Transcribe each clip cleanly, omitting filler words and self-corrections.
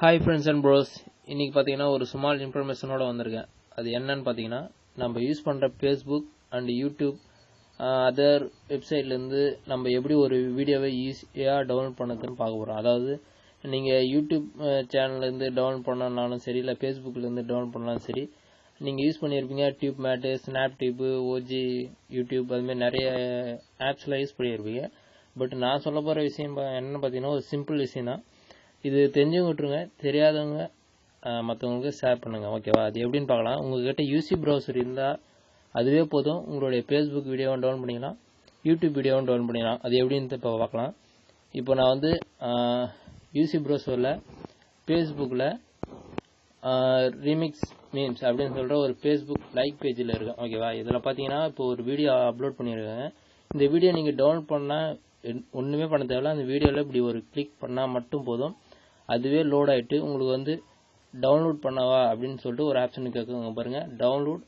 Hi friends and pros. இன்றைக்கி பார்த்தீங்கன்னா ஒரு ஸ்மால் இன்ஃபர்மேஷனோட வந்திருக்கேன். அது என்னன்னு பார்த்தீங்கன்னா, நம்ம யூஸ் பண்ணுற ஃபேஸ்புக் அண்ட் யூடியூப் அதர் வெப்சைட்லேருந்து நம்ம எப்படி ஒரு வீடியோவை ஈஸியாக டவுன்லோட் பண்ணதுன்னு பார்க்க போகிறோம். அதாவது நீங்கள் யூடியூப் சேனல்லேருந்து டவுன்லோட் பண்ணனாலும் சரி, இல்லை ஃபேஸ்புக்லேருந்து டவுன்லோட் பண்ணாலும் சரி, நீங்கள் யூஸ் பண்ணியிருப்பீங்க. டியூப் மேட்டு, ஸ்னாப் டியூப்பு, ஓஜி யூடியூப், அதுமாதிரி நிறைய ஆப்ஸ்லாம் யூஸ் பண்ணியிருப்பீங்க. பட் நான் சொல்ல போகிற விஷயம் என்னென்னு பார்த்தீங்கன்னா, ஒரு சிம்பிள் விஷயம் தான். இது தெரிஞ்சவங்க விட்டுருங்க, தெரியாதவங்க மற்றவங்களுக்கு ஷேர் பண்ணுங்கள், ஓகேவா? அது எப்படின்னு பார்க்கலாம். உங்கள்கிட்ட யூசி ப்ரௌசர் இருந்தால் அதுவே போதும். உங்களுடைய ஃபேஸ்புக் வீடியோவும் டவுன் பண்ணிக்கலாம், யூடியூப் வீடியோவும் டவுன் பண்ணிக்கலாம். அது எப்படின்னு இப்போ பார்க்கலாம். இப்போ நான் வந்து யூசி ப்ரௌசரில் ஃபேஸ்புக்கில் ரீமிக்ஸ் மீம்ஸ் அப்படின்னு சொல்கிற ஒரு ஃபேஸ்புக் லைக் பேஜில் இருக்கேன், ஓகேவா? இதில் பார்த்தீங்கன்னா இப்போ ஒரு வீடியோ அப்லோட் பண்ணியிருக்காங்க. இந்த வீடியோ நீங்கள் டவுன்லோட் பண்ணால் ஒன்றுமே பண்ண தேவையில்ல. அந்த வீடியோவில் இப்படி ஒரு கிளிக் பண்ணால் மட்டும் போதும். அதுவே லோட் ஆகிட்டு உங்களுக்கு வந்து டவுன்லோட் பண்ணவா அப்படின்னு சொல்லிட்டு ஒரு ஆப்ஷன் கேட்குங்க பாருங்கள். டவுன்லோட்,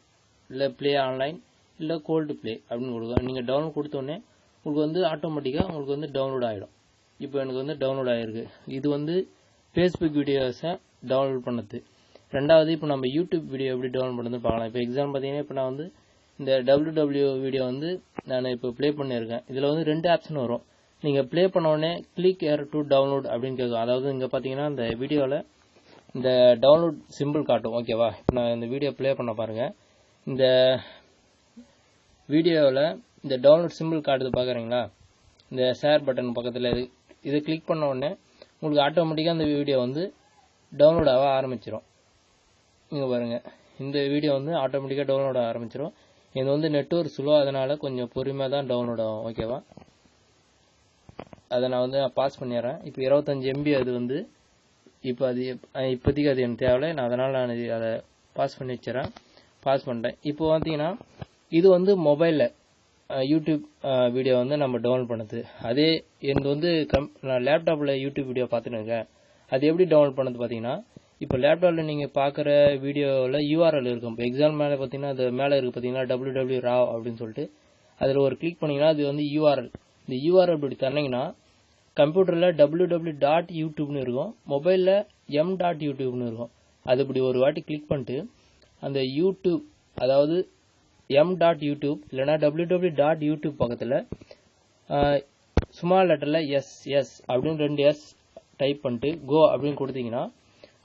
இல்லை ப்ளே ஆன்லைன், இல்லை கோல்டு ப்ளே அப்படின்னு கொடுங்க. நீங்கள் டவுன்லோட் கொடுத்தோடனே உங்களுக்கு வந்து ஆட்டோமேட்டிக்காக உங்களுக்கு வந்து டவுன்லோட் ஆகிடும். இப்போ எனக்கு வந்து டவுன்லோட் ஆகிருக்கு. இது வந்து ஃபேஸ்புக் வீடியோஸை டவுன்லோட் பண்ணது. ரெண்டாவது, இப்போ நம்ம யூடியூப் வீடியோ எப்படி டவுன்லோட் பண்ணுறதுன்னு பார்க்கலாம். இப்போ எக்ஸாம்பிள் பார்த்தீங்கன்னா, இப்போ நான் வந்து இந்த WW வீடியோ வந்து நான் இப்போ ப்ளே பண்ணியிருக்கேன். இதில் வந்து 2 ஆப்ஷன் வரும். நீங்கள் ப்ளே பண்ண உடனே கிளிக் ஹியர் டு டவுன்லோட் அப்படின்னு கேட்கும். அதாவது இங்கே பார்த்தீங்கன்னா இந்த வீடியோவில் இந்த டவுன்லோட் சிம்பிள் காட்டும், ஓகேவா? இப்போ நான் இந்த வீடியோ ப்ளே பண்ண பாருங்கள். இந்த வீடியோவில் இந்த டவுன்லோட் சிம்பிள் காட்டுது பார்க்குறீங்களா? இந்த ஷேர் பட்டன் பக்கத்தில் இதை கிளிக் பண்ண உடனே உங்களுக்கு ஆட்டோமேட்டிக்காக இந்த வீடியோ வந்து டவுன்லோட் ஆக ஆரம்பிச்சிடும். இங்கே பாருங்கள், இந்த வீடியோ வந்து ஆட்டோமேட்டிக்காக டவுன்லோட் ஆக ஆரம்பிச்சிடும். இது வந்து நெட்வொர்க் ஸ்லோ, அதனால் கொஞ்சம் பொறுமையாக தான் டவுன்லோட் ஆகும், ஓகேவா? அதை நான் வந்து பாஸ் பண்ணிடுறேன். இப்போ 25 MB அது வந்து இப்போ அது இப்போதைக்கு அது எனக்கு தேவையில்லை. அதனால் நான் அதை பாஸ் பண்ணி வச்சுறேன். பாஸ் பண்ணிட்டேன். இப்போ பார்த்தீங்கன்னா இது வந்து மொபைலில் யூடியூப் வீடியோ வந்து நம்ம டவுன்லோட் பண்ணது. அதே எனக்கு வந்து நான் லேப்டாப்பில் யூடியூப் வீடியோ பார்த்துன்னு இருக்கேன். அது எப்படி டவுன்லோட் பண்ணது பார்த்தீங்கன்னா, இப்போ லேப்டாப்பில் நீங்கள் பார்க்குற வீடியோவில் URL இருக்கும். இப்போ எக்ஸாம்பிள் மேலே பார்த்தீங்கன்னா, அது மேலே இருக்குது பார்த்தீங்கன்னா, www raw அப்படின்னு சொல்லிட்டு அதில் ஒரு கிளிக் பண்ணிங்கன்னா அது வந்து URL. இந்த URL இப்படி தரீங்கன்னா கம்ப்யூட்டரில் www.youtube இருக்கும், மொபைலில் m.youtube இருக்கும். அது இப்படி ஒரு வாட்டி கிளிக் பண்ணிட்டு அந்த யூடியூப், அதாவது m.youtube இல்லைனா www.youtube பக்கத்தில் ஸ்மால் லெட்டரில் எஸ் அப்படின்னு 2 S டைப் பண்ணிட்டு கோ அப்படின்னு கொடுத்தீங்கன்னா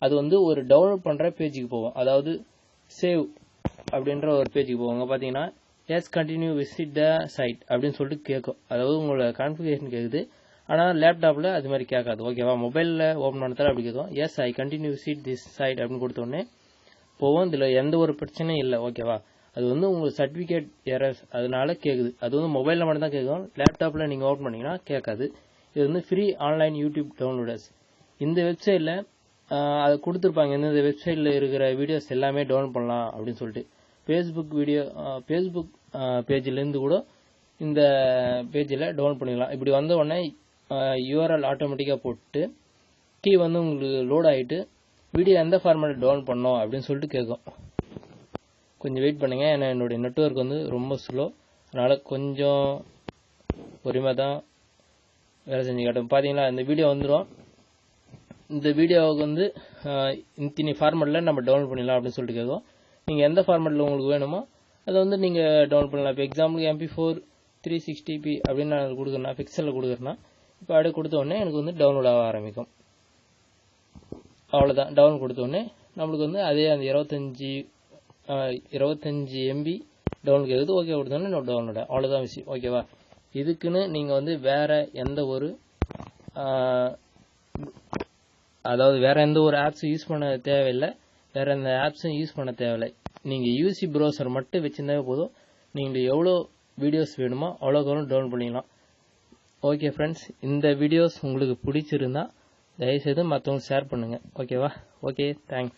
அது வந்து ஒரு டவுன்லோட் பண்ணுற பேஜுக்கு போகும். அதாவது சேவ் அப்படின்ற ஒரு பேஜுக்கு போவாங்க. பார்த்தீங்கன்னா கண்டினியூ விசிட் த சைட் அப்படின்னு சொல்லிட்டு கேட்கும். அதாவது உங்களோட கான்ஃபிகரேஷன் கேட்குது. ஆனால் லேப்டாப்பில் அது மாதிரி கேட்காது, ஓகேவா? மொபைலில் ஓப்பன் பண்ணதால் அப்படி கேட்கும். I continue visit this site அப்படின்னு கொடுத்தோடனே போவோம். இதில் எந்த ஒரு பிரச்சனையும் இல்லை, ஓகேவா? அது வந்து உங்களுக்கு சர்டிஃபிகேட் எரர்ஸ் அதனால கேட்குது. அது வந்து மொபைலில் மட்டும் தான் கேட்கும், லேப்டாப்பில் நீங்கள் ஓப்பன் பண்ணிங்கன்னா கேட்காது. இது வந்து ஃப்ரீ ஆன்லைன் யூடியூப் டவுன்லோடர்ஸ். இந்த வெப்சைட்டில் அதை கொடுத்துருப்பாங்க. இந்த வெப்சைட்டில் இருக்கிற வீடியோஸ் எல்லாமே டவுன்லோட் பண்ணலாம் அப்படின்னு சொல்லிட்டு. ஃபேஸ்புக் பேஜிலேருந்து கூட இந்த பேஜில் டவுன்லோட் பண்ணிக்கலாம். இப்படி வந்த உடனே URL ஆட்டோமேட்டிக்காக போட்டு கீ வந்து உங்களுக்கு லோட் ஆகிட்டு வீடியோ எந்த ஃபார்மேட்டில் டவுன்லோட் பண்ணோம் அப்படின்னு சொல்லிட்டு கேட்கும். கொஞ்சம் வெயிட் பண்ணுங்கள், ஏன்னா என்னுடைய நெட்வொர்க் வந்து ரொம்ப ஸ்லோ, அதனால் கொஞ்சம் பொறுமையாக தான் வேலை செஞ்சு காட்டும். பார்த்தீங்களா, இந்த வீடியோ வந்துடும். இந்த வீடியோவுக்கு வந்து இத்தனி ஃபார்மேட்டில் நம்ம டவுன்லோட் பண்ணிடலாம் அப்படின்னு சொல்லிட்டு கேட்கும். நீங்கள் எந்த ஃபார்மேட்டில் உங்களுக்கு வேணுமோ அதை வந்து நீங்கள் டவுன்லோட் பண்ணலாம். இப்போ எக்ஸாம்பிளுக்கு MP4 360p அப்படின்னு நான் கொடுக்குறேன்னா, பிக்சலில் கொடுக்குறேன்னா, இப்போ அப்படியே கொடுத்த உடனே எனக்கு வந்து டவுன்லோட் ஆக ஆரம்பிக்கும். அவ்வளோதான். டவுன்லோட் கொடுத்த உடனே நம்மளுக்கு வந்து அதே அந்த 25 MB டவுன்லோட் கேட்குது. ஓகே கொடுத்தோடனே நம்ம டவுன்லோட், அவ்வளோதான் விஷயம், ஓகேவா? இதுக்குன்னு நீங்கள் வந்து வேறு எந்த ஒரு அதாவது வேறு எந்த ஒரு ஆப்ஸும் யூஸ் பண்ண தேவையில்லை, வேறு எந்த ஆப்ஸும் யூஸ் பண்ண தேவையில்லை. நீங்கள் யூசி ப்ரௌசர் மட்டும் வச்சுருந்தாவே போதும். நீங்கள் எவ்வளோ வீடியோஸ் வேணுமோ அவ்வளோக்கு டவுன்லோட் பண்ணிக்கலாம். ஓகே ஃப்ரெண்ட்ஸ், இந்த வீடியோஸ் உங்களுக்கு பிடிச்சிருந்தா தயவுசெய்து மற்றவங்க ஷேர் பண்ணுங்கள், ஓகேவா? Okay, thanks.